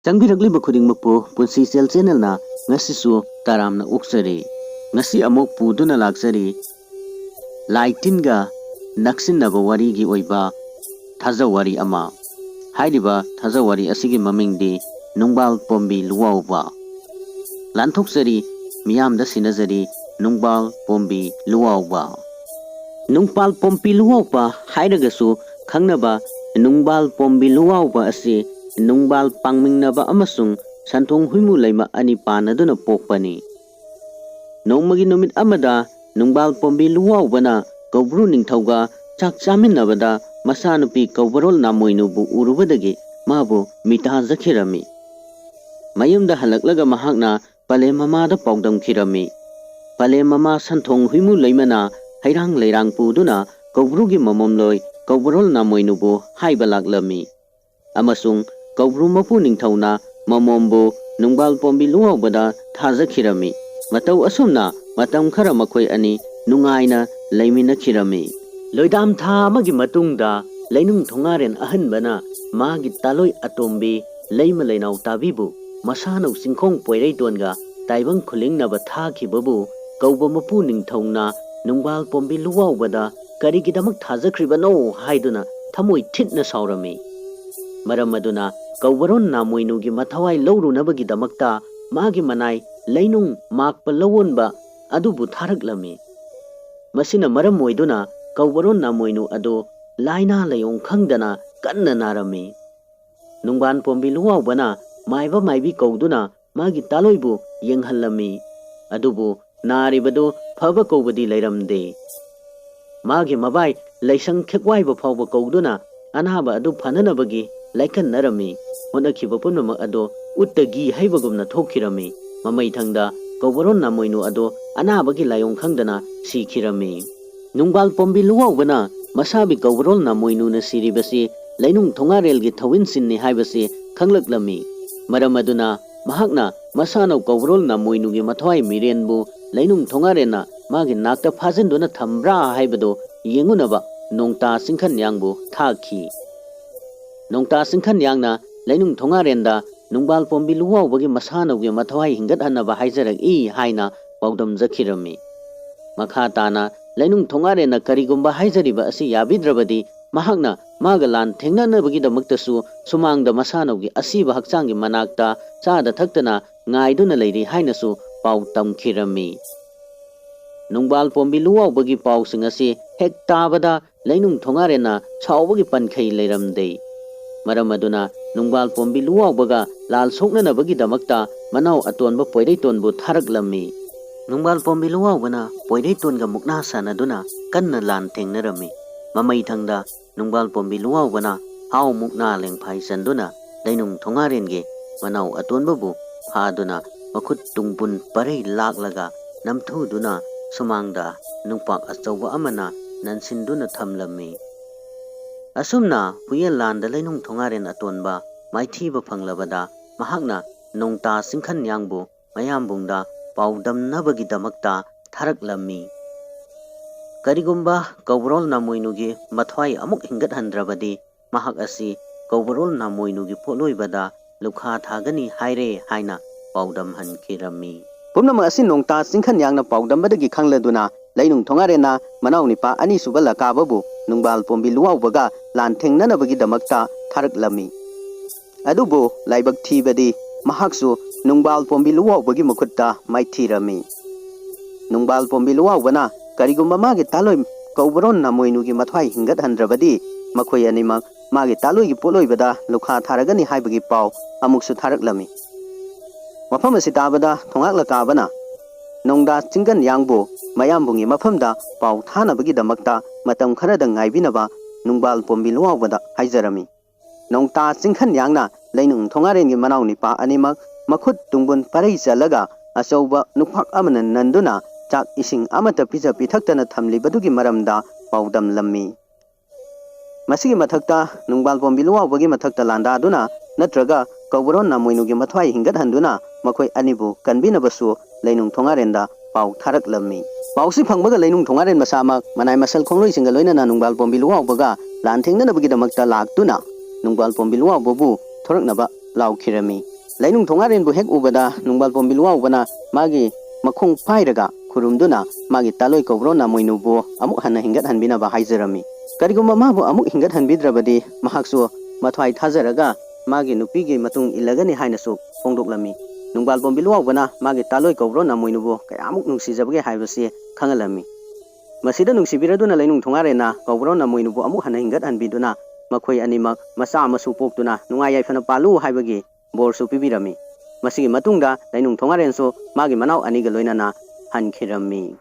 Changbiragli khudingmakpu punsi sel channel na ngasisu taramna uksari ngasi amok puduna laksari laitinga naksinaba wari gi oiba thajawari ama hairiba thajawari asigi mamingdi nungbal pombi luwauba lanthokjari miyamda sinajari nungbal pombi luwauba nungpal pombi luwauba hairagasu khangnaba nungbal pombi luwauba asi nungbal pangmingnaba amasung santhong huimu leima ani panaduna pokpani nongmagi numit amada nungbal pombi luwaubana gobru ningthauga chak chaminabada masanupi kaubarol namoinubu urubadagi mabu mita zakhirami mayumda halaklaga mahakna pale mamada paudamkhirami pale mama santhong huimu leimana hairang leirang puduna gobrugi mamomloi kaubarol namoinubu haibalaklami amasung Kaubru mapu ningthauna mamombu nungbal pombi luwaubada thajakhirami matau asumna matam khara makhoi ani nungaina leiminakhirami loidam tha amagi matungda leinung thongaren ahanbana magi taloi atombi leima leinau tabibu masano singkhong poirei tonga taibang khulingnaba thakibabu kauba mapu ningthauna nungbal pombi luwaubada karigidamak thajakribano haiduna thamoi thitna saurami maram aduna kaubaron namoinugi mathawai lawrunabagi damakta magi manai leinung makpa lawonba adubu tharaklami masina maram oiduna kaubaron namoinu adu laina layong khangdana kanna narami nungban pombi luwaubana maiba maibi kauduna magi taloibu yenghallami adubu naribadu phaba kaubadi leiramde magi mabai laisang khekwaiba phawba kauduna anaba adu phananabagi laikan narami honakhiba punama ado uttagi haibagumna thokhirami mamai thangda kaubaron namoinu ado anabagi layong khangdana sikhirami nungbal pombi luwaubana masabi kaubarol namoinu na siribasi lainung thongarel gi thawin sinni haibasi khanglaklami maram aduna mahakna masano kaubarol namoinu gi mathwai mirenbu lainung thongarena magi nakta phajinduna thambra haibado yengunaba nongta singkhan yangbu thakhi nongta singkhan yangna lainung thongarenda nungbal pombi luwaubagi masanogi mathwai hingat hanaba haijarak I haina paudam zakhirami makha tana lainung thongarena karigumba haijariba asi yabidrabadi mahakna magalan thengnanabagi damaktasu sumangda masanogi asiba hakchangi manakta chada thaktana ngaiduna leiri hainasu pau tamkhirami nungbal pombi luwaubagi pau singasi hek tabada lainung thongarena chawbagi pankhai leiramdei maram aduna nungbal pombi luwaubaga lal soknanabagi damakta manau atonba poirei tonbu tharaklami nungbal pombi luwaubana poirei tonga mukna sanaduna kanna lan thengnarami mamai thangda nungbal pombi luwaubana hau mukna lengphai sanduna lainung thongarenge manau atonbabu phaduna makhut tungpun parei laklaga namthuduna sumangda nungpak achauba amana nansinduna thamlami asumna huyel landa lainung thongaren atonba maithiba phanglabada mahakna nongta singkhan yangbu mayambungda paudam nabagi damakta tharaklami karigumba kaubarol namoinugi mathwai amuk hingat handrabadi mahak asi kaubarol namoinugi poloibada lukha thagani haire haina paudam hankhirami pumnama asi nongta singkhan yangna paudam badagi khangladuna lainung thongarena manau nipa ani subala kababu nungbal pombi luwaubaga lan thengnanabagi damakta tharaklami adubu laibak thibadi mahaksu nungbal pombi luwaubagi makhutta maithirami nungbal pombi luwaubana karigumba magi taloi kaubaron namoinugi mathwai hingat handrabadi makhoi animak magi taloi gi poloibada lukha tharagani haibagi pau amuksu tharaklami mafam asi tabada thongakla kabana nongda chinggan yangbo mayambungi mafamda pau thanabagi damakta matam kharada ngaibinaba nungbal pombi luwaubada haijarami nongta chingkhan yangna lainung thongarengi manau nipa animak makhut tungbun parei chalaga achauba nukphak amana nanduna chak ising amata pija pithaktana thamlibadugi maramda paudam lammi masigi mathakta nungbal pombi luwaubagi mathakta landa duna natraga kaubaron namoinugi mathwai hingat handuna makhoi anibu kanbinabasu lainung thongarenda pau tharaklami pausi phangbaga lainung thongaren masamak manai masal khongloi singa loinana nungbal pombi luwaubaga lan thengnanabagi damakta laktuna nungbal pombi luwaubabu thoraknaba laukhirami Lainung Thongaren bu hek ubada nungbal pom bilwa ubana magi makhong pairaga khurumduna magi taloi kobro na moinubu amuk hanna hingat hanbina ba haizarami kariguma mabu amuk hingat hanbidrabadi mahaksu mathwai thajaraga magi nupigi matung ilagani hainasu phongdoklami nungbal pom bilwa ubana magi taloi kobro na moinubu kayamuk nungsijabage haibasi khangalami masida nungsibiraduna lainung Thongarena kobro na moinubu amuk hanna hingat hanbiduna makhoi animak masa amasu poktuna nungai yaifana palu haibagi borsu pibirami masigi matungda lainung Thongaren so magi manau aniga loinana hankhirami